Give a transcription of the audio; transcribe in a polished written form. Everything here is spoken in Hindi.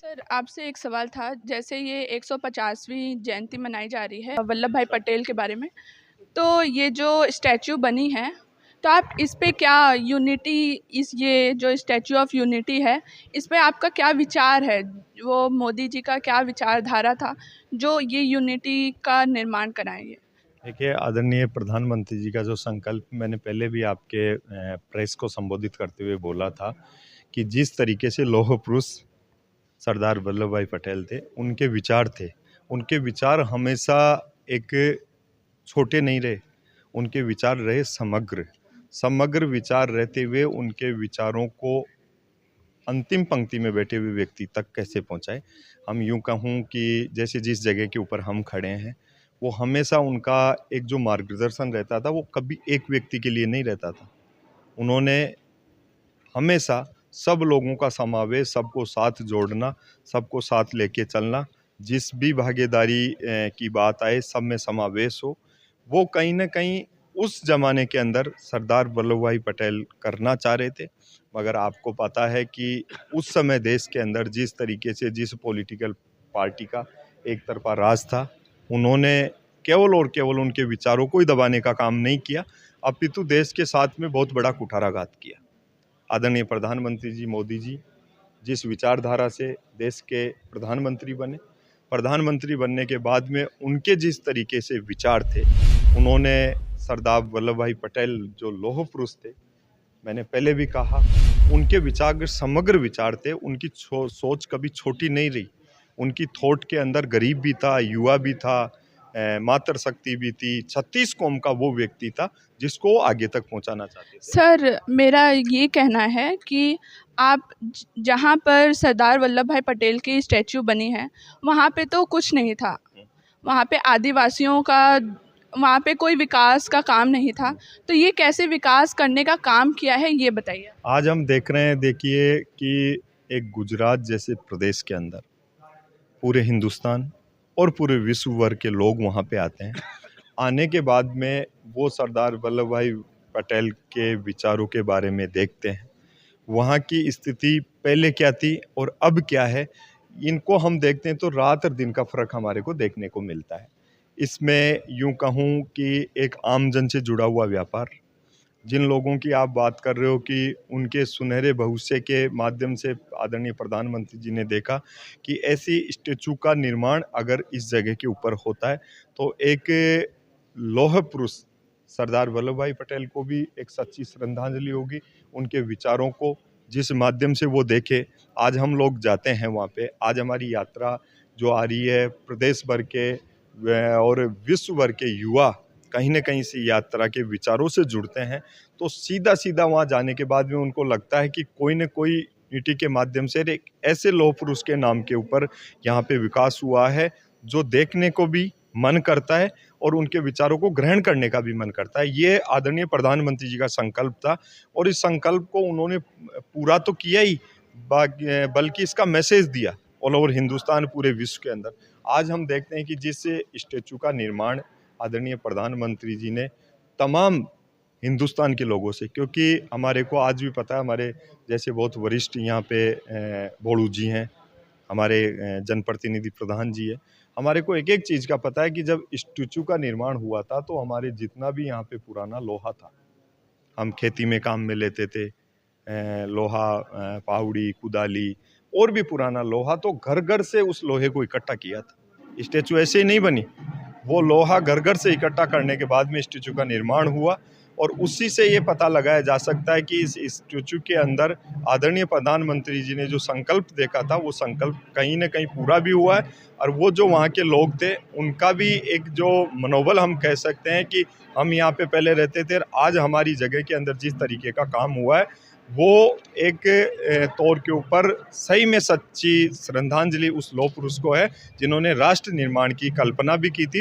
सर, आपसे एक सवाल था, जैसे ये 150वीं जयंती मनाई जा रही है वल्लभ भाई पटेल के बारे में, तो ये जो स्टैच्यू बनी है, तो आप इस पे क्या यूनिटी, इस ये जो स्टैच्यू ऑफ यूनिटी है, इस पे आपका क्या विचार है? वो मोदी जी का क्या विचारधारा था, जो ये यूनिटी का निर्माण कराएँगे? देखिए, आदरणीय प्रधानमंत्री जी का जो संकल्प मैंने पहले भी आपके प्रेस को संबोधित करते हुए बोला था कि जिस तरीके से लौह पुरुष सरदार वल्लभ भाई पटेल थे, उनके विचार हमेशा एक छोटे नहीं रहे, उनके विचार रहे समग्र विचार रहते हुए उनके विचारों को अंतिम पंक्ति में बैठे हुए व्यक्ति तक कैसे पहुंचाए। हम यूं कहूं कि जैसे जिस जगह के ऊपर हम खड़े हैं, वो हमेशा उनका एक जो मार्गदर्शन रहता था वो कभी एक व्यक्ति के लिए नहीं रहता था। उन्होंने हमेशा सब लोगों का समावेश, सबको साथ जोड़ना, सबको साथ लेके चलना, जिस भी भागीदारी की बात आए सब में समावेश हो, वो कहीं ना कहीं उस जमाने के अंदर सरदार वल्लभ भाई पटेल करना चाह रहे थे। मगर आपको पता है कि उस समय देश के अंदर जिस तरीके से जिस पॉलिटिकल पार्टी का एक तरफा राज था, उन्होंने केवल और केवल उनके विचारों को ही दबाने का काम नहीं किया, अपितु देश के साथ में बहुत बड़ा कुठाराघात किया। आदरणीय प्रधानमंत्री जी मोदी जी जिस विचारधारा से देश के प्रधानमंत्री बनने के बाद में उनके जिस तरीके से विचार थे, उन्होंने सरदार वल्लभ भाई पटेल जो लौह पुरुष थे, मैंने पहले भी कहा, उनके विचार समग्र विचार थे। उनकी सोच कभी छोटी नहीं रही। उनकी थॉट के अंदर गरीब भी था, युवा भी था, मातृशक्ति भी थी। 36 कौम का वो व्यक्ति था जिसको आगे तक पहुंचाना चाहते थे। सर, मेरा ये कहना है कि आप जहाँ पर सरदार वल्लभ भाई पटेल की स्टैच्यू बनी है, वहाँ पे तो कुछ नहीं था। वहाँ पे आदिवासियों का, वहाँ पे कोई विकास का काम नहीं था। तो ये कैसे विकास करने का काम किया है, ये बताइए। आज हम देख रहे हैं, देखिए कि एक गुजरात जैसे प्रदेश के अंदर पूरे हिंदुस्तान और पूरे विश्व भर के लोग वहाँ पे आते हैं। आने के बाद में वो सरदार वल्लभ भाई पटेल के विचारों के बारे में देखते हैं, वहाँ की स्थिति पहले क्या थी और अब क्या है, इनको हम देखते हैं तो रात और दिन का फर्क हमारे को देखने को मिलता है। इसमें यूं कहूँ कि एक आम जन से जुड़ा हुआ व्यापार, जिन लोगों की आप बात कर रहे हो कि उनके सुनहरे भविष्य के माध्यम से आदरणीय प्रधानमंत्री जी ने देखा कि ऐसी स्टेचू का निर्माण अगर इस जगह के ऊपर होता है तो एक लौह पुरुष सरदार वल्लभ भाई पटेल को भी एक सच्ची श्रद्धांजलि होगी। उनके विचारों को जिस माध्यम से वो देखे, आज हम लोग जाते हैं वहाँ पे, आज हमारी यात्रा जो आ रही है, प्रदेश भर के और विश्व भर के युवा कहीं न कहीं से यात्रा के विचारों से जुड़ते हैं, तो सीधा सीधा वहाँ जाने के बाद में उनको लगता है कि कोई न कोई यूनिटी के माध्यम से एक ऐसे लौह पुरुष के नाम के ऊपर यहाँ पे विकास हुआ है जो देखने को भी मन करता है और उनके विचारों को ग्रहण करने का भी मन करता है। ये आदरणीय प्रधानमंत्री जी का संकल्प था और इस संकल्प को उन्होंने पूरा तो किया ही, बल्कि इसका मैसेज दिया ऑल ओवर हिंदुस्तान, पूरे विश्व के अंदर। आज हम देखते हैं कि जिस स्टेचू का निर्माण आदरणीय प्रधानमंत्री जी ने तमाम हिंदुस्तान के लोगों से, क्योंकि हमारे को आज भी पता है, हमारे जैसे बहुत वरिष्ठ यहाँ पे बोड़ू जी हैं, हमारे जनप्रतिनिधि प्रधान जी है, हमारे को एक एक चीज़ का पता है कि जब स्टैचू का निर्माण हुआ था तो हमारे जितना भी यहाँ पे पुराना लोहा था, हम खेती में काम में लेते थे, लोहा, पावड़ी, कुदाली और भी पुराना लोहा, तो घर घर से उस लोहे को इकट्ठा किया था। स्टैचू ऐसे ही नहीं बनी, वो लोहा घर घर से इकट्ठा करने के बाद में स्टैचू का निर्माण हुआ और उसी से ये पता लगाया जा सकता है कि इस स्टैचू के अंदर आदरणीय प्रधानमंत्री जी ने जो संकल्प देखा था वो संकल्प कहीं ना कहीं पूरा भी हुआ है। और वो जो वहाँ के लोग थे उनका भी एक जो मनोबल हम कह सकते हैं कि हम यहाँ पे पहले रहते थे और आज हमारी जगह के अंदर जिस तरीके का काम हुआ है वो एक तौर के ऊपर सही में सच्ची श्रद्धांजलि उस लौह पुरुष को है जिन्होंने राष्ट्र निर्माण की कल्पना भी की थी